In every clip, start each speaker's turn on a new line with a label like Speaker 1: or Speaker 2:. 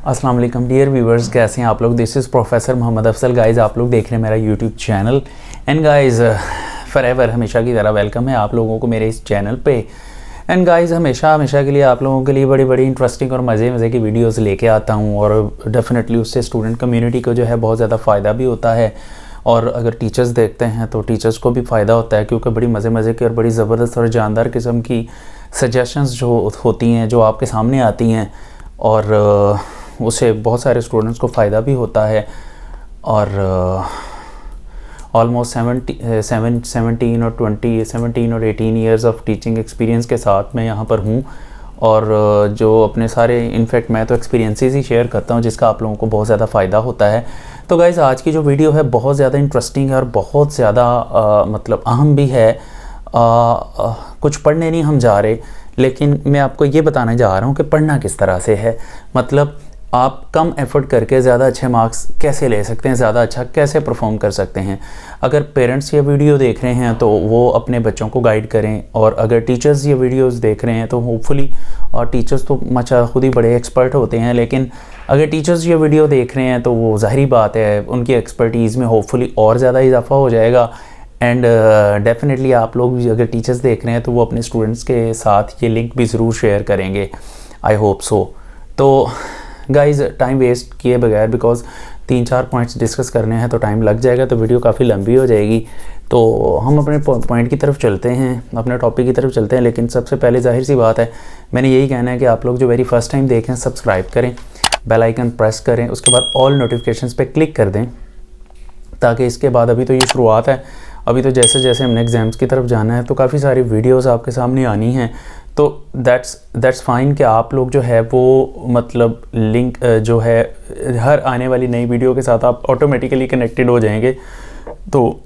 Speaker 1: अस्सलाम वालेकुम dear viewers, कैसे हैं आप लोग। This is professor Mohammad Afsal. Guys आप लोग देख रहे हैं मेरा YouTube channel and guys forever हमेशा की तरह वेलकम है आप लोगों को मेरे इस चैनल पे। एंड गाइज़ हमेशा के लिए आप लोगों के लिए बड़ी बड़ी इंटरेस्टिंग और मज़े की वीडियोस लेके आता हूँ और डेफिनेटली उससे स्टूडेंट कम्युनिटी को जो है बहुत ज़्यादा फ़ायदा भी होता है और अगर टीचर्स देखते हैं तो टीचर्स को भी फ़ायदा होता है, क्योंकि बड़ी मज़े की और बड़ी ज़बरदस्त और जानदार किस्म की सजेशंस जो होती हैं जो आपके सामने आती हैं और उससे बहुत सारे स्टूडेंट्स को फ़ायदा भी होता है। और ऑलमोस्ट 17 और 18 ईयर्स ऑफ टीचिंग एक्सपीरियंस के साथ मैं यहाँ पर हूँ और जो अपने सारे इनफैक्ट मैं तो एक्सपीरियंसेस ही शेयर करता हूँ जिसका आप लोगों को बहुत ज़्यादा फ़ायदा होता है। तो गाइज़ आज की जो वीडियो है बहुत ज़्यादा इंटरेस्टिंग है और बहुत ज़्यादा मतलब अहम भी है। कुछ पढ़ने नहीं हम जा रहे, लेकिन मैं आपको ये बताने जा रहा हूँ कि पढ़ना किस तरह से है। मतलब आप कम एफर्ट करके ज़्यादा अच्छे मार्क्स कैसे ले सकते हैं, ज़्यादा अच्छा कैसे परफॉर्म कर सकते हैं। अगर पेरेंट्स ये वीडियो देख रहे हैं तो वो अपने बच्चों को गाइड करें, और अगर टीचर्स ये वीडियोस देख रहे हैं तो होपफुली, और टीचर्स तो माशा खुद ही बड़े एक्सपर्ट होते हैं, लेकिन अगर टीचर्स ये वीडियो देख रहे हैं तो वो ज़ाहिरी बात है उनकी एक्सपर्टीज़ में होपफुली और ज़्यादा इजाफा हो जाएगा। एंड डेफिनेटली आप लोग भी अगर टीचर्स देख रहे हैं तो वो अपने स्टूडेंट्स के साथ ये लिंक भी ज़रूर शेयर करेंगे, आई होप सो। तो गाइज़ टाइम वेस्ट किए बगैर, बिकॉज़ 3-4 पॉइंट्स डिस्कस करने हैं तो टाइम लग जाएगा, तो वीडियो काफ़ी लंबी हो जाएगी। तो हम अपने पॉइंट की तरफ चलते हैं, अपने टॉपिक की तरफ चलते हैं। लेकिन सबसे पहले जाहिर सी बात है, मैंने यही कहना है कि आप लोग जो वेरी फर्स्ट टाइम देखें सब्सक्राइब करें, बेल आइकन प्रेस करें, उसके बाद ऑल नोटिफिकेशंस पे क्लिक कर दें, ताकि इसके बाद अभी तो ये शुरुआत है, अभी तो जैसे जैसे हमने एग्ज़ाम्स की तरफ जाना है तो काफ़ी सारी वीडियोस आपके सामने आनी हैं। तो दैट्स फाइन कि आप लोग जो है वो मतलब लिंक जो है हर आने वाली नई वीडियो के साथ आप ऑटोमेटिकली कनेक्टेड हो जाएंगे, तो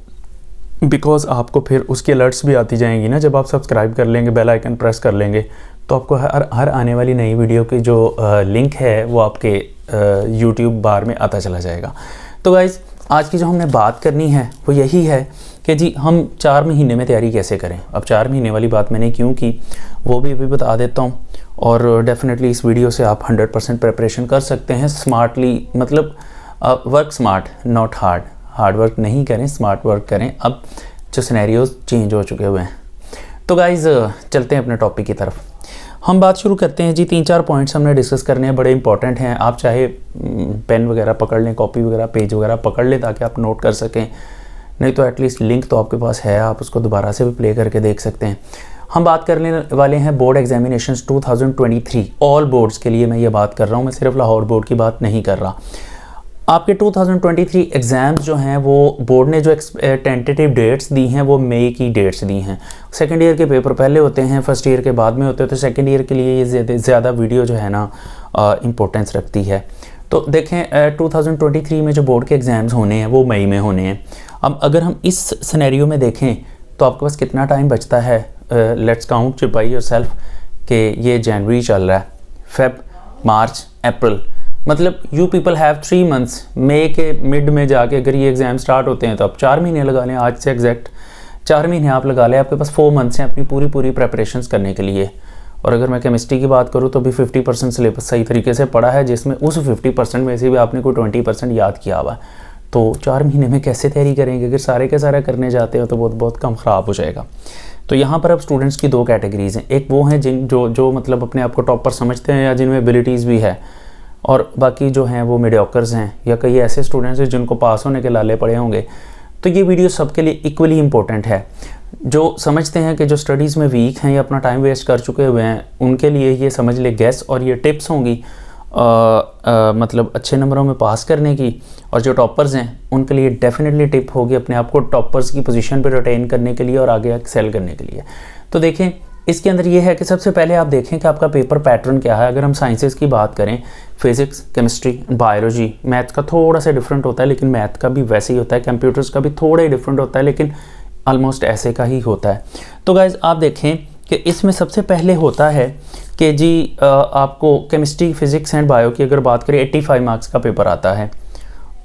Speaker 1: बिकॉज़ आपको फिर उसकी अलर्ट्स भी आती जाएंगी ना। जब आप सब्सक्राइब कर लेंगे, बेल आइकन प्रेस कर लेंगे, तो आपको हर आने वाली नई वीडियो की जो लिंक है वो आपके यूट्यूब बार में आता चला जाएगा। तो गाइज़ आज की जो हमने बात करनी है वो यही है कि जी हम 4 महीने में तैयारी कैसे करें। अब 4 महीने वाली बात मैंने क्यों की वो भी अभी बता देता हूँ, और डेफिनेटली इस वीडियो से आप 100% प्रिपरेशन कर सकते हैं स्मार्टली। मतलब work smart not hard work नहीं करें, स्मार्ट वर्क करें। अब जो सिनेरियोज चेंज हो चुके हुए हैं। तो गाइज़ चलते हैं अपने टॉपिक की तरफ। हम बात शुरू करते हैं जी। 3-4 पॉइंट्स हमने डिस्कस करने हैं, बड़े इंपॉर्टेंट हैं। आप चाहे पेन वगैरह पकड़ लें, कॉपी वगैरह, पेज वगैरह पकड़ लें ताकि आप नोट कर सकें, नहीं तो एटलीस्ट लिंक तो आपके पास है, आप उसको दोबारा से भी प्ले करके देख सकते हैं। हम बात करने वाले हैं बोर्ड एग्जामिनेशंस 2023, ऑल बोर्ड्स के लिए मैं ये बात कर रहा हूँ, मैं सिर्फ लाहौर बोर्ड की बात नहीं कर रहा। आपके 2023 एग्ज़ाम्स जो हैं वो बोर्ड ने जो टेंटेटिव डेट्स दी हैं वो मई की डेट्स दी हैं। सेकेंड ईयर के पेपर पहले होते हैं, फर्स्ट ईयर के बाद में होते हैं, तो सेकेंड ईयर के लिए ये ज़्यादा वीडियो जो है ना इम्पोर्टेंस रखती है। तो देखें 2023 में जो बोर्ड के एग्ज़ाम्स होने हैं वो मई में होने हैं। अब अगर हम इस सिनेरियो में देखें तो आपके पास कितना टाइम बचता है। लेट्स काउंट बाय योरसेल्फ कि ये जनवरी चल रहा है, फेब, मार्च, अप्रैल, मतलब यू पीपल हैव 3 मंथ्स। मई के मिड में जाके अगर ये एग्ज़ाम स्टार्ट होते हैं तो आप 4 महीने लगा लें, आज से एग्जैक्ट 4 महीने आप लगा लें। आपके पास 4 मंथ्स हैं अपनी पूरी प्रेपरेशंस करने के लिए। और अगर मैं केमिस्ट्री की बात करूँ तो भी 50% सिलेबस सही तरीके से पढ़ा है, जिसमें उस 50% में से भी आपने कोई 20% याद किया हुआ है। तो 4 महीने में कैसे तैयारी करेंगे? अगर सारे के सारे करने जाते हो तो बहुत कम ख़राब हो जाएगा। तो यहाँ पर अब स्टूडेंट्स की 2 कैटेगरीज़ हैं। एक वो हैं जिन जो मतलब अपने आप को टॉपर समझते हैं या जिनमें एबिलिटीज़ भी है, और बाकी जो हैं वो मीडियोकर्स हैं, या कई ऐसे स्टूडेंट्स हैं जिनको पास होने के लाले पड़े होंगे। तो ये वीडियो सबके लिए इक्वली इम्पोर्टेंट है। जो समझते हैं कि जो स्टडीज़ में वीक हैं या अपना टाइम वेस्ट कर चुके हुए हैं, उनके लिए ये समझ ले गेस और ये टिप्स होंगी मतलब अच्छे नंबरों में पास करने की। और जो टॉपर्स हैं उनके लिए डेफिनेटली टिप होगी अपने आप को टॉपर्स की पोजीशन पर रिटेन करने के लिए और आगे एक्सेल करने के लिए। तो देखें इसके अंदर ये है कि सबसे पहले आप देखें कि आपका पेपर पैटर्न क्या है। अगर हम साइंसेस की बात करें, फिज़िक्स, केमिस्ट्री, बायोलॉजी, मैथ का थोड़ा सा डिफरेंट होता है, लेकिन मैथ का भी वैसे ही होता है। कंप्यूटर्स का भी थोड़ा ही डिफरेंट होता है, लेकिन ऑलमोस्ट ऐसे का ही होता है। तो गाइज़ आप देखें कि इसमें सबसे पहले होता है कि जी आपको केमिस्ट्री, फिज़िक्स एंड बायो की अगर बात करें 85 मार्क्स का पेपर आता है,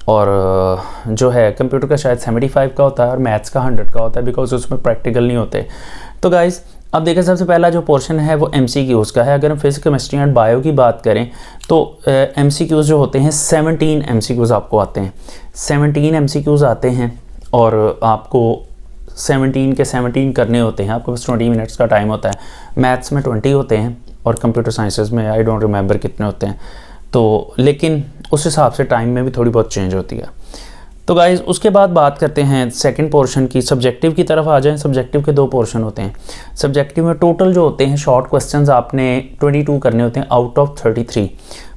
Speaker 1: और जो है कंप्यूटर का शायद 75 का होता है और मैथ्स का 100 का होता है, बिकॉज उसमें प्रैक्टिकल नहीं होते। तो गाइज़ अब देखिए सबसे पहला जो पोर्शन है वो MCQs का है। अगर हम फिजिक्स केमिस्ट्री एंड बायो की बात करें तो MCQs जो होते हैं 17 MCQs आपको आते हैं, 17 MCQs आते हैं और आपको 17 के 17 करने होते हैं। आपके पास 20 मिनट्स का टाइम होता है। मैथ्स में 20 होते हैं और कंप्यूटर साइंसेस में आई डोंट रिमेंबर कितने होते हैं, तो लेकिन उस हिसाब से टाइम में भी थोड़ी बहुत चेंज होती है। तो गाइज़ उसके बाद बात करते हैं सेकंड पोर्शन की, सब्जेक्टिव की तरफ आ जाएं। सब्जेक्टिव के 2 पोर्शन होते हैं। सब्जेक्टिव में टोटल जो होते हैं शॉर्ट क्वेश्चंस आपने 22 करने होते हैं आउट ऑफ 33,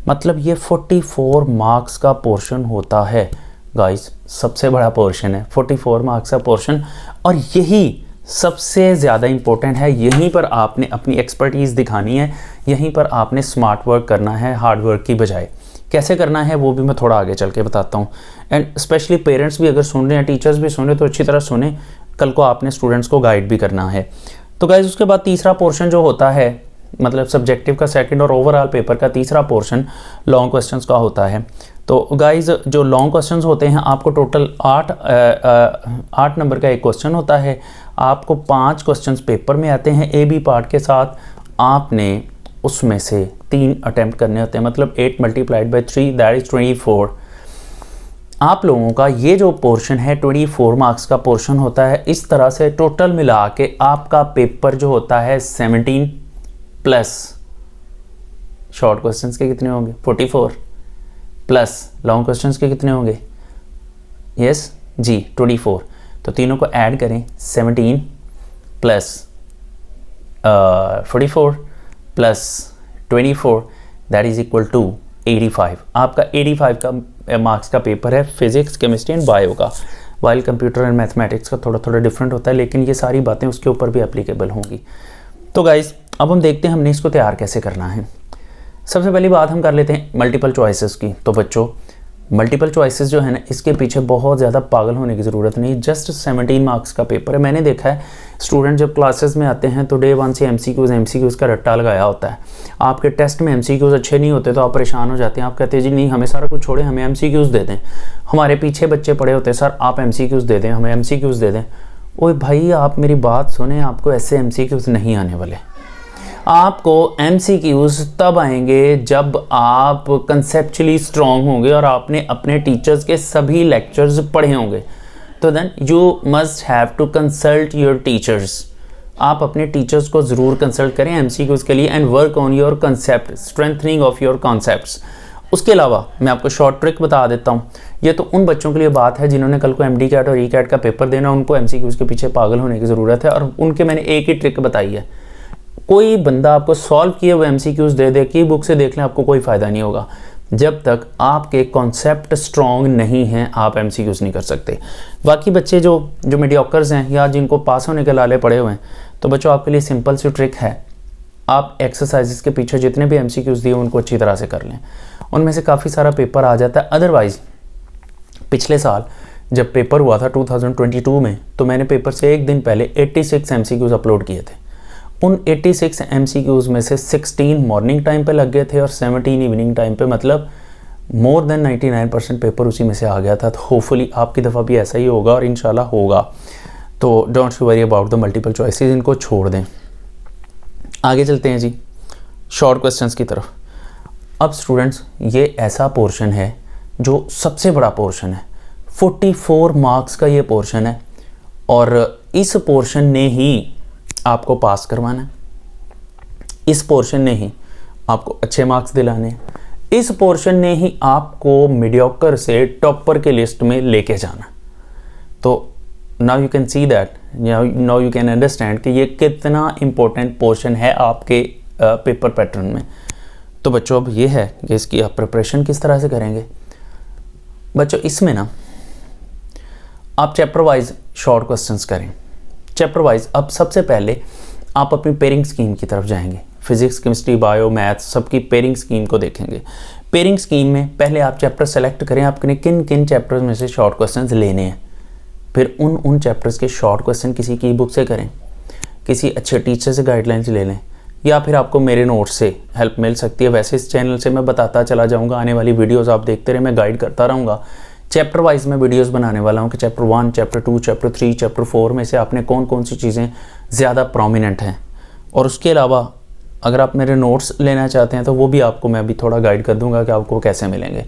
Speaker 1: मतलब ये 44 मार्क्स का पोर्शन होता है गाइज़। सबसे बड़ा पोर्शन है 44 मार्क्स का पोर्शन, और यही सबसे ज़्यादा इम्पोर्टेंट है। यहीं पर आपने अपनी एक्सपर्टीज़ दिखानी है, यहीं पर आपने स्मार्ट वर्क करना है हार्ड वर्क की बजाय। कैसे करना है वो भी मैं थोड़ा आगे चल के बताता हूँ। एंड स्पेशली पेरेंट्स भी अगर सुन रहे हैं, टीचर्स भी सुन रहे हैं, तो अच्छी तरह सुने। कल को आपने स्टूडेंट्स को गाइड भी करना है। तो गाइज उसके बाद तीसरा पोर्शन जो होता है, मतलब सब्जेक्टिव का सेकंड और ओवरऑल पेपर का तीसरा पोर्शन लॉन्ग क्वेश्चंस का होता है। तो गाइज जो लॉन्ग क्वेश्चंस होते हैं आपको टोटल 8 नंबर का एक क्वेश्चन होता है। आपको 5 क्वेश्चंस पेपर में आते हैं AB पार्ट के साथ। आपने उसमें से 3 अटैम्प्ट करने होते हैं, मतलब 8 × 3 दैट इज़ 24। आप लोगों का ये जो पोर्शन है 24 मार्क्स का पोर्शन होता है। इस तरह से टोटल मिला के आपका पेपर जो होता है 17 प्लस शॉर्ट क्वेश्चंस के कितने होंगे 44 प्लस लॉन्ग क्वेश्चंस के कितने होंगे यस जी 24। तो तीनों को ऐड करें 17 plus 44 plus 24 that is equal to 85। आपका 85 का मार्क्स का पेपर है फिजिक्स केमिस्ट्री एंड बायो का। वाइल कंप्यूटर एंड मैथमेटिक्स का थोड़ा थोड़ा डिफरेंट होता है, लेकिन ये सारी बातें उसके ऊपर भी एप्लीकेबल होंगी। तो गाइज अब हम देखते हैं हमने इसको तैयार कैसे करना है। सबसे पहली बात हम कर लेते हैं मल्टीपल चॉइसेस की। तो बच्चों मल्टीपल चॉइसेस जो है ना, इसके पीछे बहुत ज़्यादा पागल होने की ज़रूरत नहीं। जस्ट 17 मार्क्स का पेपर है। मैंने देखा है स्टूडेंट जब क्लासेस में आते हैं तो डे 1 से MCQs का रट्टा लगाया होता है। आपके टेस्ट में MCQs अच्छे नहीं होते तो आप परेशान हो जाते हैं। आप कहते हैं जी नहीं हमें सारा कुछ छोड़े, हमें MCQs दे दें। हमारे पीछे बच्चे पड़े होते हैं सर आप MCQs दे दें, हमें MCQs दे दें। ओए भाई आप मेरी बात सुने, आपको ऐसे MCQs नहीं आने वाले। आपको MCQs तब आएंगे जब आप कंसेप्चुअली स्ट्रॉन्ग होंगे और आपने अपने टीचर्स के सभी लेक्चर्स पढ़े होंगे। तो then you must have to consult your teachers. आप अपने टीचर्स को ज़रूर कंसल्ट करें MCQs के लिए and work on your concept, strengthening of your concepts. उसके अलावा मैं आपको शॉर्ट ट्रिक बता देता हूँ। ये तो उन बच्चों के लिए बात है जिन्होंने कल को MD कैट और E कैट का पेपर देना, उनको MCQs के पीछे पागल होने की ज़रूरत है। और उनके मैंने एक ही ट्रिक बताई है। कोई बंदा आपको सॉल्व किए हुए MCQs दे दे कि बुक से देख लें, आपको कोई फ़ायदा नहीं होगा। जब तक आपके कॉन्सेप्ट स्ट्रॉन्ग नहीं हैं आप MCQs नहीं कर सकते। बाकी बच्चे जो मीडियोकर्स हैं या जिनको पास होने के लाले पड़े हुए हैं, तो बच्चों आपके लिए सिंपल सी ट्रिक है। आप एक्सरसाइजेस के पीछे जितने भी MCQs दिए उनको अच्छी तरह से कर लें, उनमें से काफ़ी सारा पेपर आ जाता है। अदरवाइज़ पिछले साल जब पेपर हुआ था 2022 में, तो मैंने पेपर से एक दिन पहले 86 MCQs अपलोड किए थे। उन 86 MCQs में से 16 मॉर्निंग टाइम पे लग गए थे और 17 इवनिंग टाइम पे, मतलब मोर देन 99% पेपर उसी में से आ गया था। तो होपफुली आपकी दफ़ा भी ऐसा ही होगा और इंशाल्लाह होगा। तो don't you worry about the multiple choices, इनको छोड़ दें। आगे चलते हैं जी शॉर्ट क्वेश्चंस की तरफ। अब स्टूडेंट्स ये ऐसा पोर्शन है जो सबसे बड़ा पोर्शन है, 44 मार्क्स का ये पोर्शन है और इस पोर्शन ने ही आपको पास करवाना है। इस पोर्शन ने ही आपको अच्छे मार्क्स दिलाने हैं। इस पोर्शन ने ही आपको मीडियोकर से टॉपर के लिस्ट में लेके जाना। तो now you can see that, now you can understand कि ये कितना इम्पोर्टेंट पोर्शन है आपके पेपर पैटर्न में। तो बच्चों अब ये है कि इसकी आप प्रिपरेशन किस तरह से करेंगे। बच्चों इसमें ना आप चैप्टर वाइज शॉर्ट क्वेश्चंस करें। चैप्टर वाइज अब सबसे पहले आप अपनी पेयरिंग स्कीम की तरफ जाएंगे। फिजिक्स केमिस्ट्री बायो मैथ्स सबकी पेयरिंग स्कीम को देखेंगे। पेयरिंग स्कीम में पहले आप चैप्टर सेलेक्ट करें, आपने किन किन चैप्टर्स में से शॉर्ट क्वेश्चंस लेने हैं। फिर उन चैप्टर्स के शॉर्ट क्वेश्चन किसी की बुक से करें, किसी अच्छे टीचर से गाइडलाइंस ले लें, या फिर आपको मेरे नोट से हेल्प मिल सकती है। वैसे इस चैनल से मैं बताता चला जाऊँगा, आने वाली वीडियोज़ आप देखते रहे, मैं गाइड करता रहूँगा। चैप्टर वाइज मैं वीडियोस बनाने वाला हूँ कि चैप्टर 1, चैप्टर 2, चैप्टर 3, चैप्टर 4 में से आपने कौन कौन सी चीज़ें ज़्यादा प्रोमिनेंट हैं और उसके अलावा अगर आप मेरे नोट्स लेना चाहते हैं तो वो भी आपको मैं अभी थोड़ा गाइड कर दूंगा कि आपको कैसे मिलेंगे।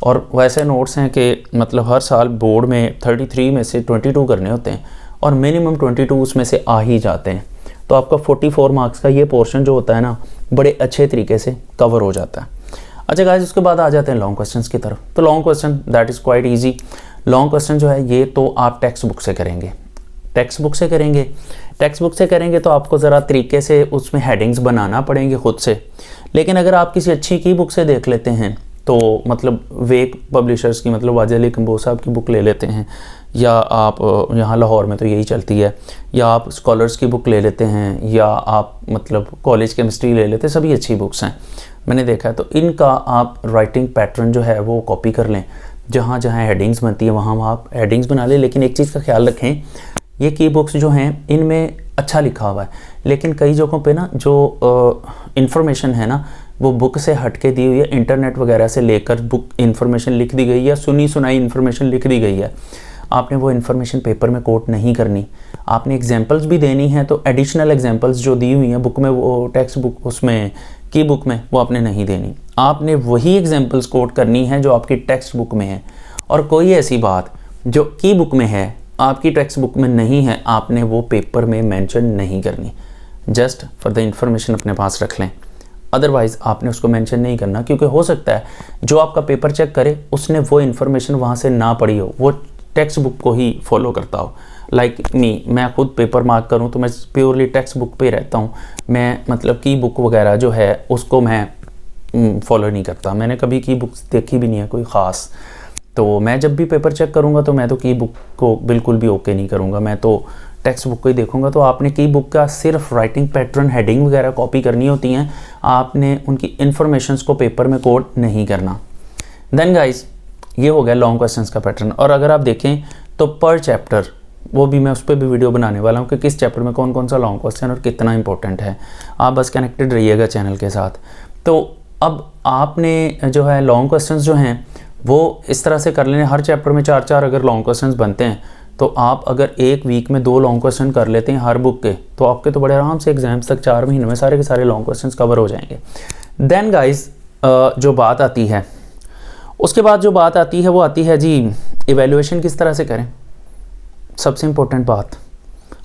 Speaker 1: और वैसे नोट्स हैं कि मतलब हर साल बोर्ड में 33 में से 22 करने होते हैं और मिनिमम 22 उसमें से आ ही जाते हैं, तो आपका 44 मार्क्स का ये पोर्शन जो होता है ना बड़े अच्छे तरीके से कवर हो जाता है। अच्छा गाइस, उसके बाद आ जाते हैं लॉन्ग क्वेश्चंस की तरफ। तो long question that is quite easy. Long question जो है ये तो आप टेक्स्ट बुक से करेंगे, टेक्स्ट बुक से करेंगे। टेक्स्ट बुक से करेंगे तो आपको ज़रा तरीके से उसमें हेडिंग्स बनाना पड़ेंगे खुद से। लेकिन अगर आप किसी अच्छी की बुक से देख लेते हैं तो मतलब वेक पब्लिशर्स की, मतलब वाजिद अली कंबोज साहब की बुक ले लेते हैं, या आप यहाँ लाहौर में तो यही चलती है, या आप स्कॉलर्स की बुक ले लेते हैं, या आप मतलब कॉलेज केमिस्ट्री ले लेते हैं, सभी अच्छी बुक्स हैं मैंने देखा है। तो इनका आप राइटिंग पैटर्न जो है वो कॉपी कर लें, जहाँ जहाँ हेडिंग्स बनती है वहाँ आप हेडिंग्स बना लें। लेकिन एक चीज़ का ख्याल रखें, ये की बुक्स जो हैं इनमें अच्छा लिखा हुआ है, लेकिन कई जगहों पे ना जो इन्फॉर्मेशन है ना वो बुक से हट के दी हुई है, इंटरनेट वगैरह से लेकर बुक इन्फॉर्मेशन लिख दी गई है, सुनी सुनाई इन्फॉर्मेशन लिख दी गई है। आपने वो इन्फॉर्मेशन पेपर में कोट नहीं करनी, आपने एग्जांपल्स भी देनी है तो एडिशनल एग्जांपल्स जो दी हुई हैं बुक में, वो टेक्स्ट बुक उसमें की बुक में, वो आपने नहीं देनी। आपने वही एग्जांपल्स कोट करनी है जो आपकी टेक्स्ट बुक में है, और कोई ऐसी बात जो की बुक में है आपकी टेक्स्ट बुक में नहीं है आपने वो पेपर में मेंशन नहीं करनी। जस्ट फॉर द इंफॉर्मेशन अपने पास रख लें, अदरवाइज़ आपने उसको मेंशन नहीं करना, क्योंकि हो सकता है जो आपका पेपर चेक करे उसने वो इन्फॉर्मेशन वहाँ से ना पढ़ी हो, वो टेक्स्ट बुक को ही फॉलो करता हो। लाइक मी, मैं खुद पेपर मार्क करूँ तो मैं प्योरली टेक्स्ट बुक पे ही रहता हूँ, मैं मतलब की बुक वगैरह जो है उसको मैं फॉलो नहीं करता। मैंने कभी की बुक्स देखी भी नहीं है कोई ख़ास, तो मैं जब भी पेपर चेक करूँगा तो मैं तो की बुक को बिल्कुल भी ओके नहीं करूँगा, मैं तो टेक्स्ट बुक को ही देखूंगा। तो आपने की बुक का सिर्फ राइटिंग पैटर्न, हेडिंग वगैरह कॉपी करनी होती हैं, आपने उनकी इन्फॉर्मेशंस को पेपर में कोड नहीं करना। देन गाइस, ये हो गया लॉन्ग क्वेश्चंस का पैटर्न। और अगर आप देखें तो पर चैप्टर, वो भी मैं उस पर भी वीडियो बनाने वाला हूँ कि किस चैप्टर में कौन कौन सा लॉन्ग क्वेश्चन और कितना इंपॉर्टेंट है। आप बस कनेक्टेड रहिएगा चैनल के साथ। तो अब आपने जो है लॉन्ग क्वेश्चंस जो हैं वो इस तरह से कर लेने, हर चैप्टर में 4-4 अगर लॉन्ग क्वेश्चंस बनते हैं तो आप अगर एक वीक में 2 लॉन्ग क्वेश्चन कर लेते हैं हर बुक के, तो आपके तो बड़े आराम से एग्जाम्स तक 4 महीने में सारे के सारे लॉन्ग क्वेश्चंस कवर हो जाएंगे। देन गाइस, जो बात आती है उसके बाद जो बात आती है वो आती है जी इवैल्यूएशन किस तरह से करें। सबसे इम्पोर्टेंट बात,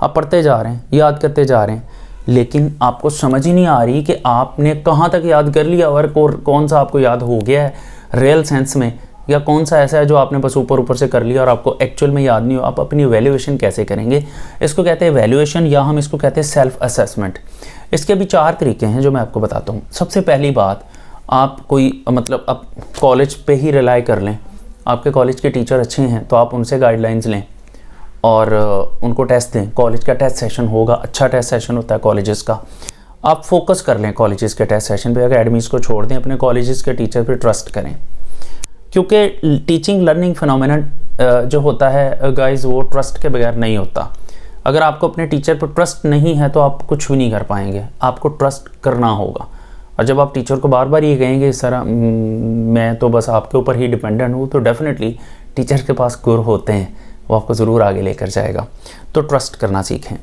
Speaker 1: आप पढ़ते जा रहे हैं, याद करते जा रहे हैं, लेकिन आपको समझ ही नहीं आ रही कि आपने कहाँ तक याद कर लिया और कौन सा आपको याद हो गया है रियल सेंस में, या कौन सा ऐसा है जो आपने बस ऊपर ऊपर से कर लिया और आपको एक्चुअल में याद नहीं हो। आप अपनी वैल्यूएशन कैसे करेंगे, इसको कहते हैं वैल्यूएशन, या हम इसको कहते हैं सेल्फ असेसमेंट। इसके भी 4 तरीके हैं जो मैं आपको बताता हूँ। सबसे पहली बात, आप कोई मतलब आप कॉलेज पे ही रिलाई कर लें, आपके कॉलेज के टीचर अच्छे हैं तो आप उनसे गाइडलाइंस लें और उनको टेस्ट दें। कॉलेज का टेस्ट सेशन होगा, अच्छा टेस्ट सेशन होता है कॉलेजेस का, आप फोकस कर लें कॉलेजेस के टेस्ट सेशन पे, अकेडमीज़ को छोड़ दें, अपने कॉलेजेस के टीचर पे ट्रस्ट करें, क्योंकि टीचिंग लर्निंग फिनोमेनन जो होता है गाइस वो ट्रस्ट के बगैर नहीं होता। अगर आपको अपने टीचर पर ट्रस्ट नहीं है तो आप कुछ भी नहीं कर पाएंगे, आपको ट्रस्ट करना होगा। और जब आप टीचर को बार बार ये कहेंगे सर मैं तो बस आपके ऊपर ही डिपेंडेंट हूँ, तो डेफिनेटली टीचर के पास गुर होते हैं, वो आपको ज़रूर आगे लेकर जाएगा। तो ट्रस्ट करना सीखें।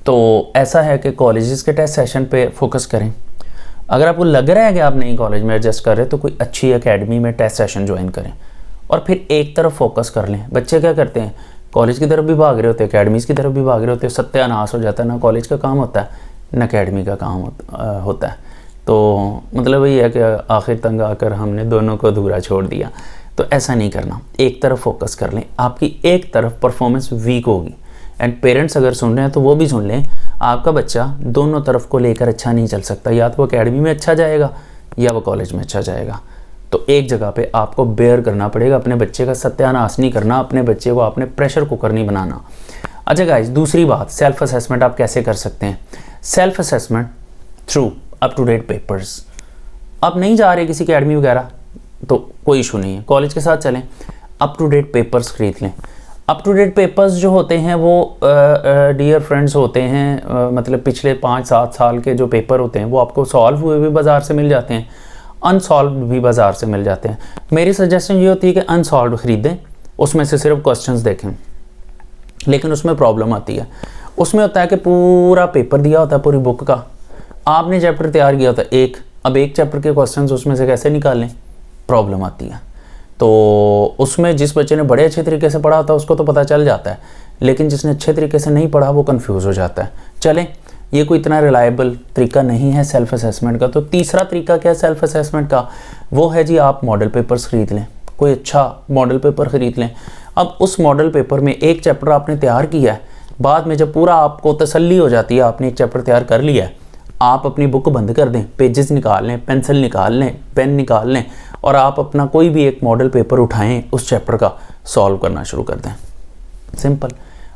Speaker 1: तो ऐसा है कि कॉलेजेस के टेस्ट सेशन पे फोकस करें। अगर आपको लग रहा है कि आप नई कॉलेज में एडजस्ट कर रहे तो कोई अच्छी एकेडमी में टेस्ट सेशन ज्वाइन करें और फिर एक तरफ फोकस कर लें। बच्चे क्या करते हैं, कॉलेज की तरफ भी भाग रहे होते हैं, अकेडमीज़ की तरफ भी भाग रहे होते हैं, सत्यानाश हो जाता है, ना कॉलेज का काम होता है ना अकेडमी का काम होता है। तो मतलब वही है कि आखिर तंग आकर हमने दोनों को अधूरा छोड़ दिया। तो ऐसा नहीं करना, एक तरफ फोकस कर लें। आपकी एक तरफ परफॉर्मेंस वीक होगी, एंड पेरेंट्स अगर सुन रहे हैं तो वो भी सुन लें, आपका बच्चा दोनों तरफ को लेकर अच्छा नहीं चल सकता, या तो वो अकेडमी में अच्छा जाएगा या वो कॉलेज में अच्छा जाएगा। तो एक जगह पे आपको बेयर करना पड़ेगा, अपने बच्चे का सत्यानाश नहीं करना, अपने बच्चे को आपने प्रेशर कुकर नहीं बनाना। अच्छा गाइस, दूसरी बात, सेल्फ असेसमेंट आप कैसे कर सकते हैं। Self assessment through up to date papers. आप नहीं जा रहे किसी अकेडमी वगैरह तो कोई इशू नहीं है, कॉलेज के साथ चलें, अप टू डेट पेपर्स खरीद लें। अप टू डेट पेपर्स जो होते हैं वो डियर फ्रेंड्स होते हैं, मतलब पिछले 5-7 साल के जो पेपर होते हैं वो आपको सॉल्व हुए भी बाज़ार से मिल जाते हैं, अनसॉल्व भी बाज़ार से मिल जाते हैं। मेरी सजेशन ये होती है कि अनसॉल्व ख़रीदें, उसमें से सिर्फ क्वेश्चंस देखें। लेकिन उसमें प्रॉब्लम आती है, उसमें होता है कि पूरा पेपर दिया होता है पूरी बुक का, आपने चैप्टर तैयार किया था एक, अब एक चैप्टर के क्वेश्चंस उसमें से कैसे निकालें, प्रॉब्लम आती है। तो उसमें जिस बच्चे ने बड़े अच्छे तरीके से पढ़ा था उसको तो पता चल जाता है, लेकिन जिसने अच्छे तरीके से नहीं पढ़ा वो कंफ्यूज हो जाता है। चलें, ये कोई इतना रिलायबल तरीका नहीं है सेल्फ असेसमेंट का। तो तीसरा तरीका क्या है सेल्फ असेसमेंट का, वो है जी आप मॉडल पेपर्स ख़रीद लें, कोई अच्छा मॉडल पेपर ख़रीद लें। अब उस मॉडल पेपर में एक चैप्टर आपने तैयार किया है, बाद में जब पूरा आपको तसल्ली हो जाती है आपने एक चैप्टर तैयार कर लिया है, आप अपनी बुक बंद कर दें, पेजेस निकाल लें, पेंसिल निकाल लें, पेन निकाल लें और आप अपना कोई भी एक मॉडल पेपर उठाएं, उस चैप्टर का सॉल्व करना शुरू कर दें। सिंपल,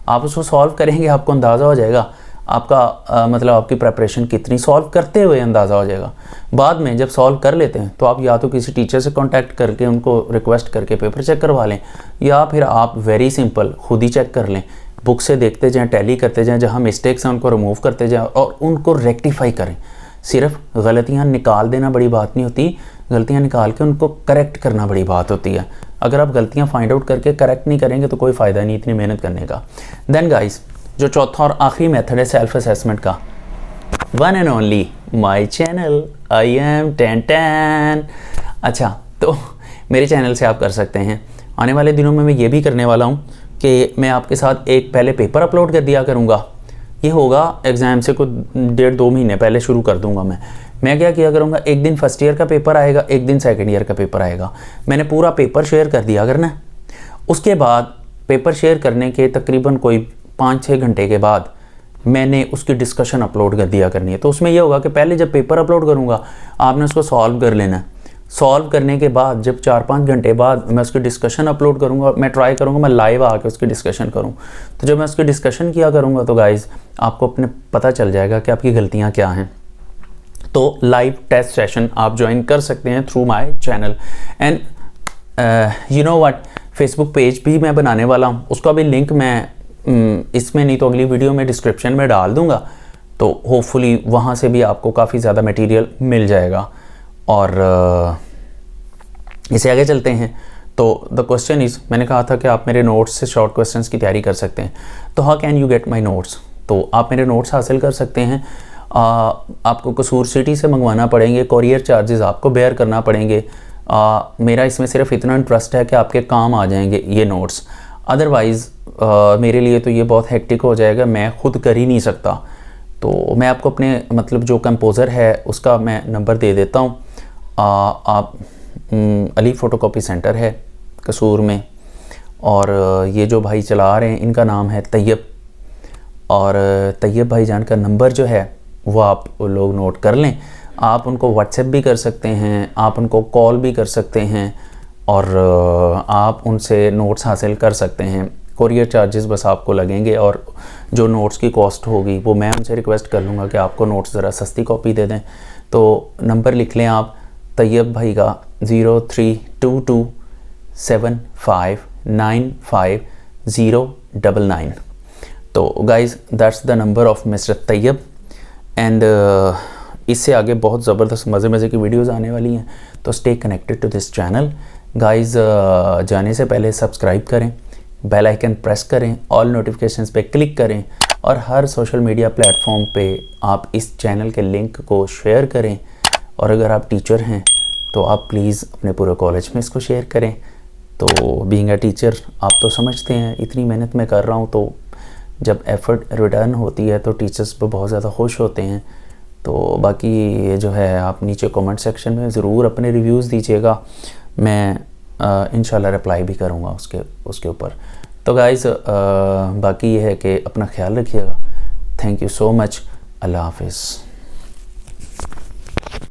Speaker 1: आप उसको सॉल्व करेंगे आपको अंदाज़ा हो जाएगा आपका मतलब आपकी प्रेपरेशन कितनी, सॉल्व करते हुए अंदाज़ा हो जाएगा। बाद में जब सॉल्व कर लेते हैं तो आप या तो किसी टीचर से कांटेक्ट करके उनको रिक्वेस्ट करके पेपर चेक करवा लें, या फिर आप वेरी सिंपल खुद ही चेक कर लें, बुक से देखते जाएं, टैली करते जाएं, जहाँ मिस्टेक्स हैं उनको रिमूव करते जाएं और उनको रेक्टिफाई करें। सिर्फ गलतियाँ निकाल देना बड़ी बात नहीं होती, गलतियाँ निकाल के उनको करेक्ट करना बड़ी बात होती है। अगर आप गलतियाँ फाइंड आउट करके करेक्ट नहीं करेंगे तो कोई फ़ायदा नहीं इतनी मेहनत करने का। देन गाइस, जो चौथा और आखिरी मेथड है सेल्फ असेसमेंट का, one and only my channel I am 1010। अच्छा, तो मेरे चैनल से आप कर सकते हैं। आने वाले दिनों में मैं ये भी करने वाला हूँ कि मैं आपके साथ एक पहले पेपर अपलोड कर दिया करूँगा। ये होगा एग्ज़ाम से कुछ 1.5-2 महीने पहले शुरू कर दूँगा मैं क्या किया करूँगा, एक दिन फर्स्ट ईयर का पेपर आएगा, एक दिन सेकंड ईयर का पेपर आएगा। मैंने पूरा पेपर शेयर कर दिया करना। उसके बाद पेपर शेयर करने के तकरीबन कोई 5-6 घंटे के बाद मैंने उसकी डिस्कशन अपलोड कर दिया करनी है। तो उसमें यह होगा कि पहले जब पेपर अपलोड करूँगा आपने उसको सॉल्व कर लेना है। सॉल्व करने के बाद जब 4-5 घंटे बाद मैं उसकी डिस्कशन अपलोड करूँगा, मैं ट्राई करूँगा मैं लाइव आके उसकी डिस्कशन करूँ। तो जब मैं उसकी डिस्कशन किया करूँगा तो गाइज़ आपको अपने पता चल जाएगा कि आपकी गलतियाँ क्या हैं। तो लाइव टेस्ट सेशन आप ज्वाइन कर सकते हैं through my channel. And you know what, Facebook page भी मैं बनाने वाला हूँ, उसका भी लिंक मैं इसमें नहीं तो अगली वीडियो में डिस्क्रिप्शन में डाल दूँगा। तो होपफुली वहाँ से भी आपको काफ़ी ज़्यादा मटेरियल मिल जाएगा। और इसे आगे चलते हैं। तो द क्वेश्चन इज़, मैंने कहा था कि आप मेरे नोट्स से शॉर्ट क्वेश्चंस की तैयारी कर सकते हैं। तो how can you get my notes? तो आप मेरे नोट्स हासिल कर सकते हैं। आपको कसूर सिटी से मंगवाना पड़ेंगे, कोरियर चार्जेस आपको बेयर करना पड़ेंगे। मेरा इसमें सिर्फ इतना इंटरेस्ट है कि आपके काम आ जाएंगे ये नोट्स। अदरवाइज़ मेरे लिए तो ये बहुत हेक्टिक हो जाएगा, मैं खुद कर ही नहीं सकता। तो मैं आपको अपने मतलब जो कंपोज़र है उसका मैं नंबर दे देता हूँ। आप अली फ़ोटोकॉपी सेंटर है कसूर में, और ये जो भाई चला रहे हैं इनका नाम है तैयब। और तैयब भाई जान का नंबर जो है वो आप लोग नोट कर लें। आप उनको व्हाट्सएप भी कर सकते हैं, आप उनको कॉल भी कर सकते हैं और आप उनसे नोट्स हासिल कर सकते हैं। कोरियर चार्जेस बस आपको लगेंगे और जो नोट्स की कॉस्ट होगी वो मैं उनसे रिक्वेस्ट कर लूँगा कि आपको नोट्स ज़रा सस्ती कॉपी दे दें। तो नंबर लिख लें आप तैयब भाई का 032275950999। तो guys that's the number of mister Tayyab. And इससे आगे बहुत ज़बरदस्त मज़े की वीडियोस आने वाली हैं। तो stay connected to this channel guys. जाने से पहले सब्सक्राइब करें, बेल आइकन प्रेस करें, ऑल नोटिफिकेशंस पे क्लिक करें और हर सोशल मीडिया प्लेटफॉर्म पे आप इस चैनल के लिंक को शेयर करें। और अगर आप टीचर हैं तो आप प्लीज़ अपने पूरे कॉलेज में इसको शेयर करें। तो बीइंग अ टीचर आप तो समझते हैं इतनी मेहनत मैं कर रहा हूँ, तो जब एफ़र्ट रिटर्न होती है तो टीचर्स पे बहुत ज़्यादा खुश होते हैं। तो बाकी ये जो है आप नीचे कमेंट सेक्शन में ज़रूर अपने रिव्यूज़ दीजिएगा, मैं इंशाल्लाह रिप्लाई भी करूँगा उसके ऊपर। तो गाइज़ बाकी ये है कि अपना ख्याल रखिएगा। Thank you so much. Allah हाफिज़।